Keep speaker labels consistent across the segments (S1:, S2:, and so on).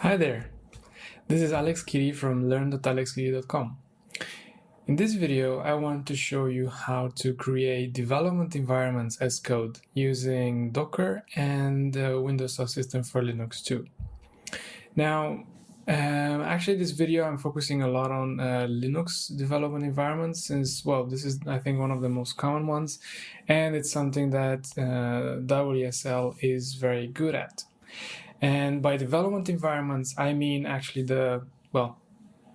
S1: Hi there, this is Alex Kiri from learn.alexkiri.com. In this video, I want to show you how to create development environments as code using Docker and Windows Subsystem for Linux too. Now, actually this video I'm focusing a lot on Linux development environments since, well, this is I think one of the most common ones, and it's something that WSL is very good at. And by development environments, I mean actually the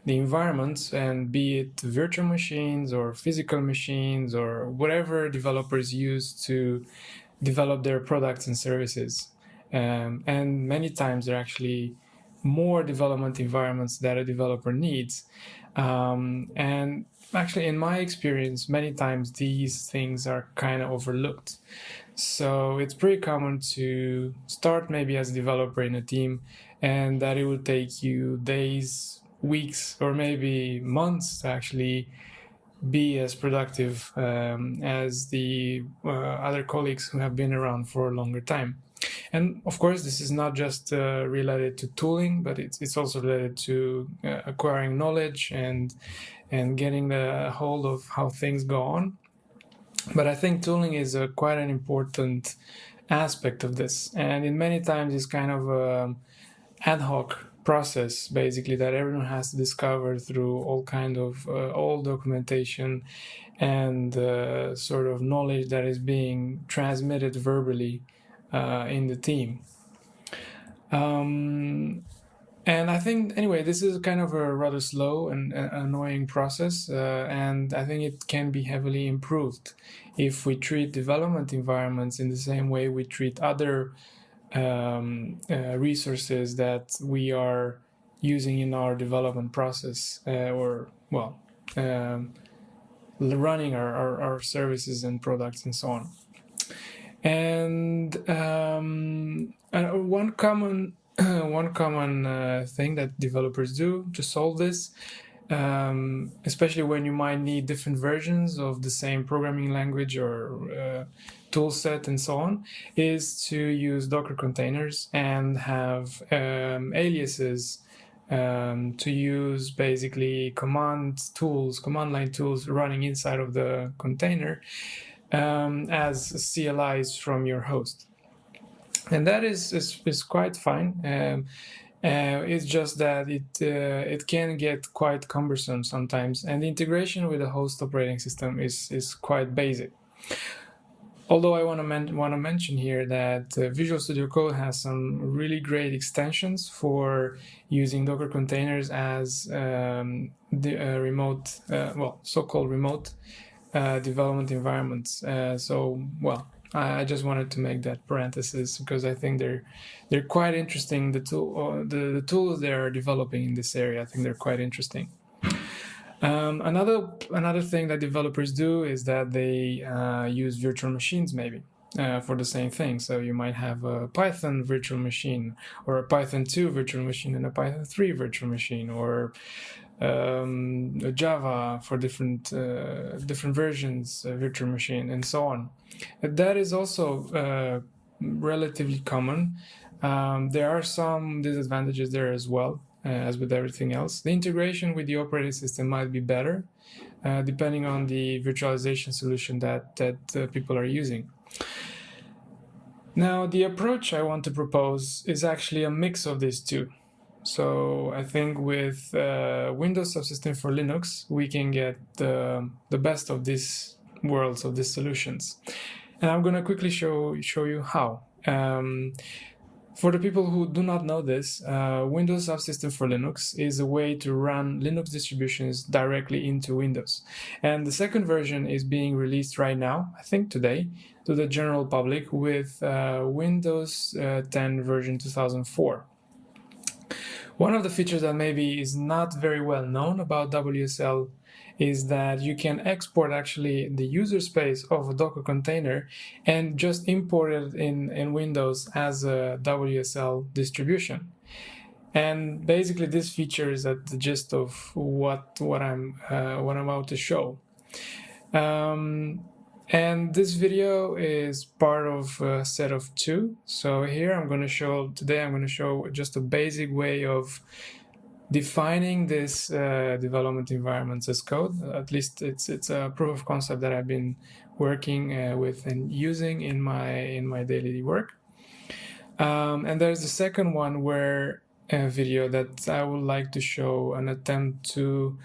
S1: environments, and be it virtual machines or physical machines or whatever developers use to develop their products and services. And many times there are actually more development environments that a developer needs. And actually, in my experience, many times these things are kind of overlooked. So it's pretty common to start maybe as a developer in a team, and that it will take you days, weeks, or maybe months to actually be as productive as the other colleagues who have been around for a longer time. And of course, this is not just related to tooling, but it's also related to acquiring knowledge and getting the hold of how things go on. But I think tooling is quite an important aspect of this, and in many times it's kind of an ad hoc process, basically, that everyone has to discover through all kind of old documentation and sort of knowledge that is being transmitted verbally in the team. And I think, anyway, this is kind of a rather slow and annoying process, and I think it can be heavily improved if we treat development environments in the same way we treat other resources that we are using in our development process, running our services and products and so on. And one common thing that developers do to solve this, especially when you might need different versions of the same programming language or tool set and so on, is to use Docker containers and have aliases to use basically command line tools running inside of the container as CLIs from your host. And that is quite fine. It's just that it can get quite cumbersome sometimes, and the integration with the host operating system is quite basic. Although I want to mention here that Visual Studio Code has some really great extensions for using Docker containers as so-called remote development environments. I just wanted to make that parenthesis because I think they're quite interesting. The tools they are developing in this area, I think they're quite interesting. Another thing that developers do is that they use virtual machines maybe for the same thing. So you might have a Python virtual machine, or a Python 2 virtual machine, and a Python 3 virtual machine, or Java for different versions, virtual machine, and so on. That is also relatively common. There are some disadvantages there as well, as with everything else. The integration with the operating system might be better, depending on the virtualization solution that people are using. Now, the approach I want to propose is actually a mix of these two. So I think with Windows Subsystem for Linux, we can get the best of these worlds, of these solutions. And I'm going to quickly show you how. For the people who do not know this, Windows Subsystem for Linux is a way to run Linux distributions directly into Windows. And the second version is being released right now, I think today, to the general public with Windows 10 version 2004. One of the features that maybe is not very well known about WSL is that you can export actually the user space of a Docker container and just import it in Windows as a WSL distribution. And basically this feature is at the gist of what I'm about to show. And this video is part of a set of 2. So here I'm going to show just a basic way of defining this development environments as code. At least it's a proof of concept that I've been working with and using in my daily work. And there's the second one where a video that I would like to show an attempt to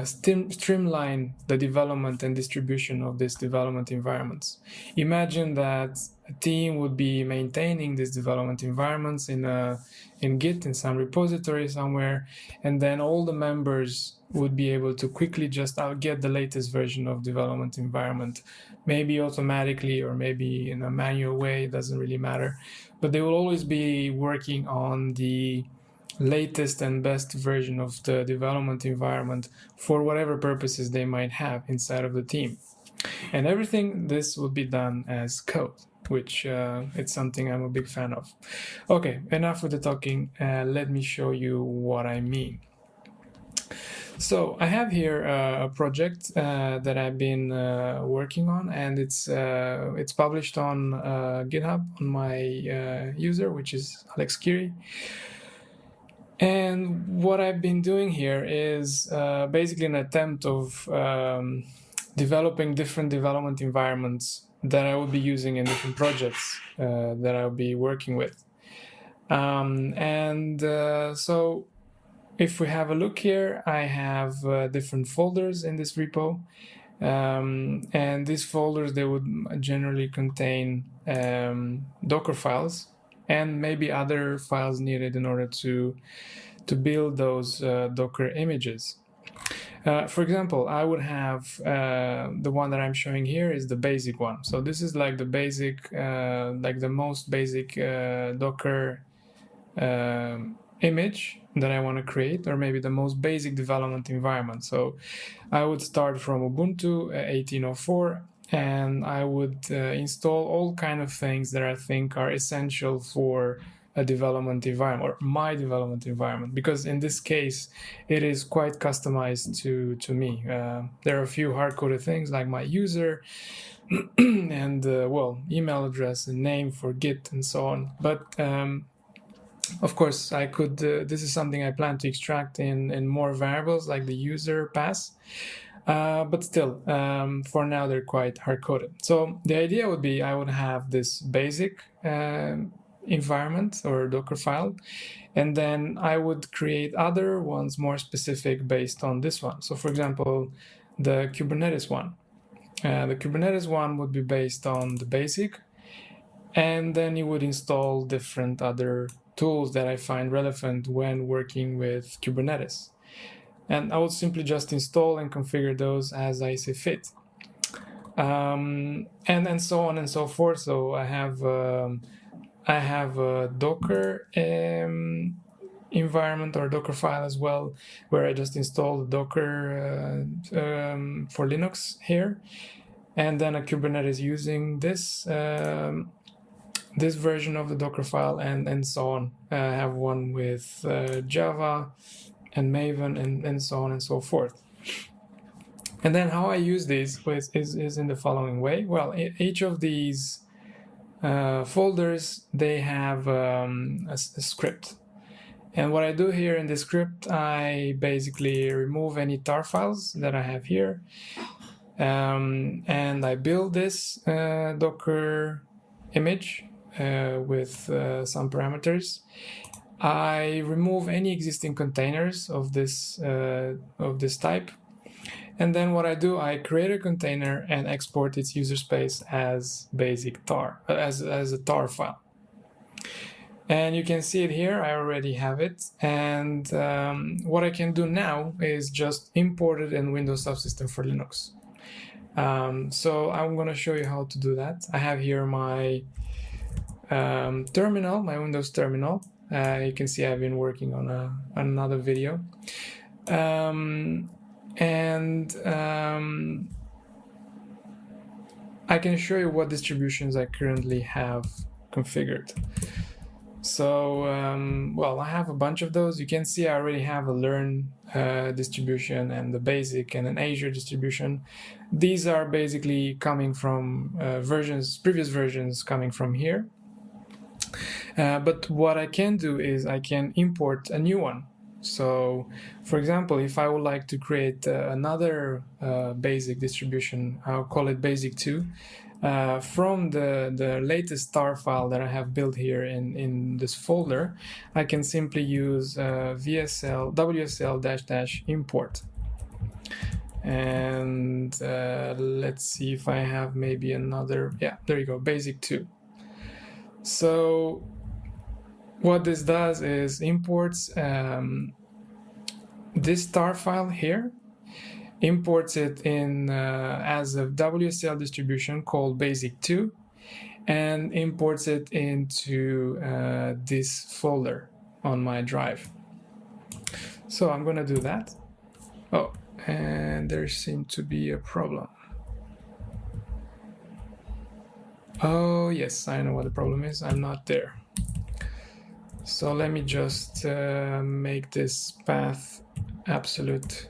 S1: streamline the development and distribution of these development environments. Imagine that a team would be maintaining these development environments in Git, in some repository somewhere, and then all the members would be able to quickly just get the latest version of development environment, maybe automatically or maybe in a manual way, it doesn't really matter, but they will always be working on the latest and best version of the development environment for whatever purposes they might have inside of the team. And everything this will be done as code, which it's something I'm a big fan of. Okay, enough with the talking. Let me show you what I mean. So I have here a project that I've been working on, and it's published on GitHub on my user, which is Alex Kiri. And what I've been doing here is basically an attempt of developing different development environments that I will be using in different projects that I'll be working with. So if we have a look here, I have different folders in this repo. And these folders, they would generally contain Docker files and maybe other files needed in order to build those Docker images. For example, I would have the one that I'm showing here is the basic one. So this is like the basic, like the most basic Docker image that I want to create, or maybe the most basic development environment. So I would start from Ubuntu 18.04, and I would install all kind of things that I think are essential for a development environment, or my development environment, because in this case it is quite customized to me. There are a few hard-coded things like my user and well, email address and name for Git and so on, but of course I could this is something I plan to extract in more variables like the user pass. But still, for now, they're quite hard-coded. So the idea would be I would have this basic environment or Docker file, and then I would create other ones more specific based on this one. So for example, the Kubernetes one. The Kubernetes one would be based on the basic, and then you would install different other tools that I find relevant when working with Kubernetes. And I would simply just install and configure those as I see fit. And so on and so forth. So I have a Docker environment or Docker file as well, where I just install the Docker for Linux here, and then a Kubernetes using this this version of the Docker file, and so on. I have one with Java and Maven and so on and so forth. And then how I use these is in the following way. Well, each of these folders, they have a script. And what I do here in the script, I basically remove any tar files that I have here. And I build this Docker image with some parameters. I remove any existing containers of this type, and then what I do, I create a container and export its user space as basic tar, as a tar file. And you can see it here. I already have it, and what I can do now is just import it in Windows Subsystem for Linux. So I'm going to show you how to do that. I have here my terminal, my Windows terminal. You can see I've been working on another video. I can show you what distributions I currently have configured. So, well, I have a bunch of those. You can see I already have a Learn distribution and the Basic and an Azure distribution. These are basically coming from previous versions coming from here. But what I can do is I can import a new one. So, for example, if I would like to create another Basic distribution, I'll call it Basic 2. From the latest tar file that I have built here in this folder, I can simply use wsl-import. And let's see if I have maybe another, yeah, there you go, Basic 2. So what this does is imports this tar file here, imports it in as a WSL distribution called Basic2, and imports it into this folder on my drive. So I'm gonna do that. Oh, and there seemed to be a problem. Oh yes, I know what the problem is. I'm not there. So let me just make this path absolute.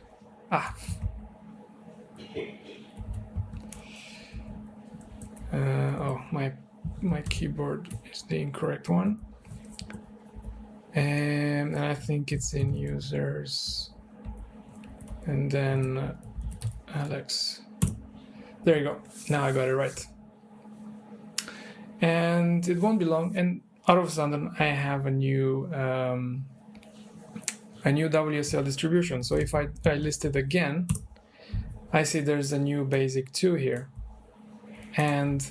S1: Oh, my keyboard is the incorrect one, and I think it's in users, and then Alex. There you go. Now I got it right. And it won't be long, and out of a sudden I have a new WSL distribution. So if I list it again, I see there's a new Basic 2 here, and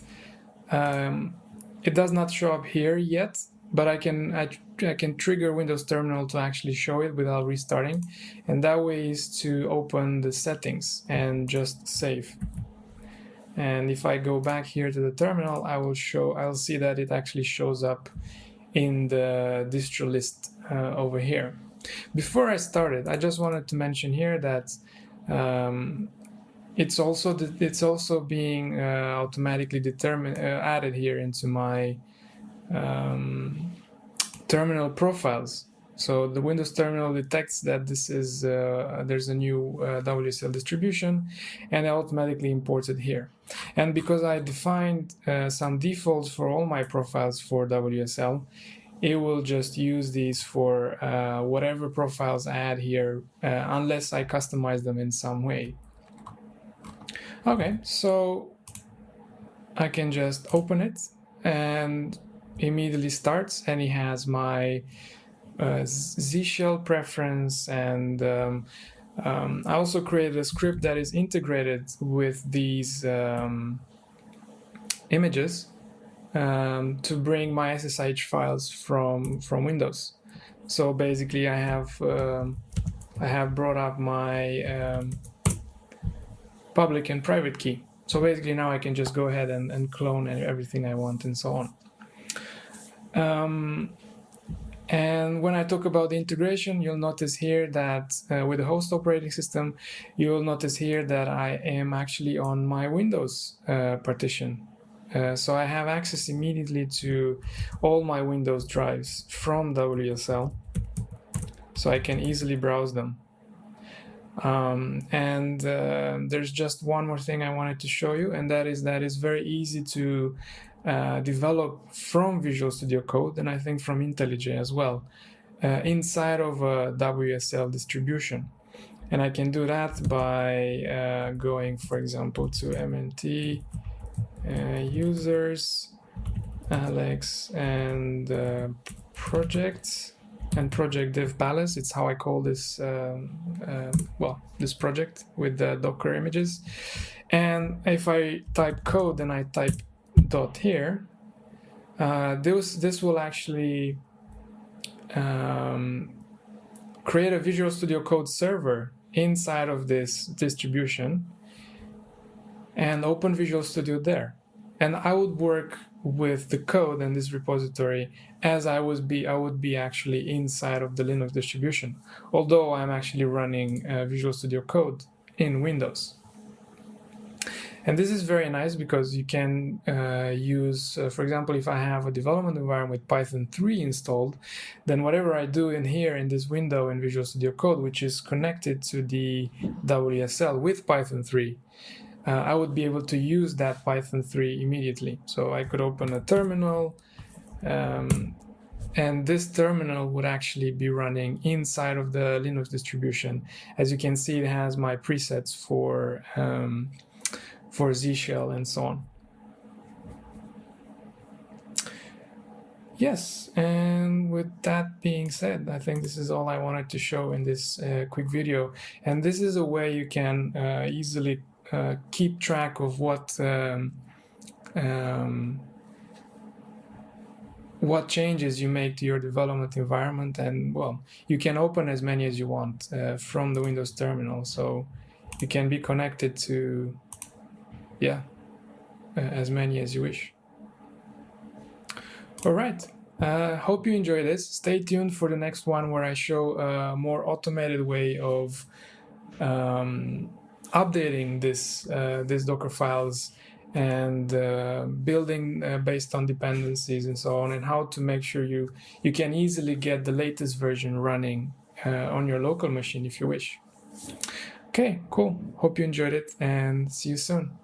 S1: it does not show up here yet, but I can trigger Windows Terminal to actually show it without restarting, and that way is to open the settings and just save. And if I go back here to the terminal, I'll see that it actually shows up in the distro list over here. Before I started, I just wanted to mention here that it's also being automatically added here into my terminal profiles. So the Windows Terminal detects that this is there's a new WSL distribution, and it automatically imports it here. And because I defined some defaults for all my profiles for WSL, it will just use these for whatever profiles I add here, unless I customize them in some way. Okay, so I can just open it, and immediately starts, and it has my Z shell preference, and I also created a script that is integrated with these images to bring my SSH files from Windows. So basically, I have brought up my public and private key. So basically, now I can just go ahead and clone everything I want and so on. And when I talk about the integration, you'll notice here that with the host operating system, you'll notice here that I am actually on my Windows partition. So I have access immediately to all my Windows drives from WSL, so I can easily browse them. There's just one more thing I wanted to show you, and that is very easy to develop from Visual Studio Code, and I think from IntelliJ as well, inside of a WSL distribution. And I can do that by going, for example, to MNT users, Alex, and projects, and project dev palace. It's how I call this this project with the Docker images. And if I type code and I type dot here, this will actually create a Visual Studio Code server inside of this distribution and open Visual Studio there. And I would work with the code in this repository as I would be actually inside of the Linux distribution, although I'm actually running Visual Studio Code in Windows. And this is very nice because you can use, for example, if I have a development environment with Python 3 installed, then whatever I do in here in this window in Visual Studio Code, which is connected to the WSL with Python 3, I would be able to use that Python 3 immediately. So I could open a terminal, and this terminal would actually be running inside of the Linux distribution. As you can see, it has my presets for Z Shell and so on. Yes, and with that being said, I think this is all I wanted to show in this quick video. And this is a way you can easily keep track of what changes you make to your development environment. And well, you can open as many as you want from the Windows terminal, so you can be connected to as many as you wish. All right, hope you enjoy this. Stay tuned for the next one where I show a more automated way of updating these Docker files and building based on dependencies and so on, and how to make sure you can easily get the latest version running on your local machine if you wish. Okay, cool. Hope you enjoyed it, and see you soon.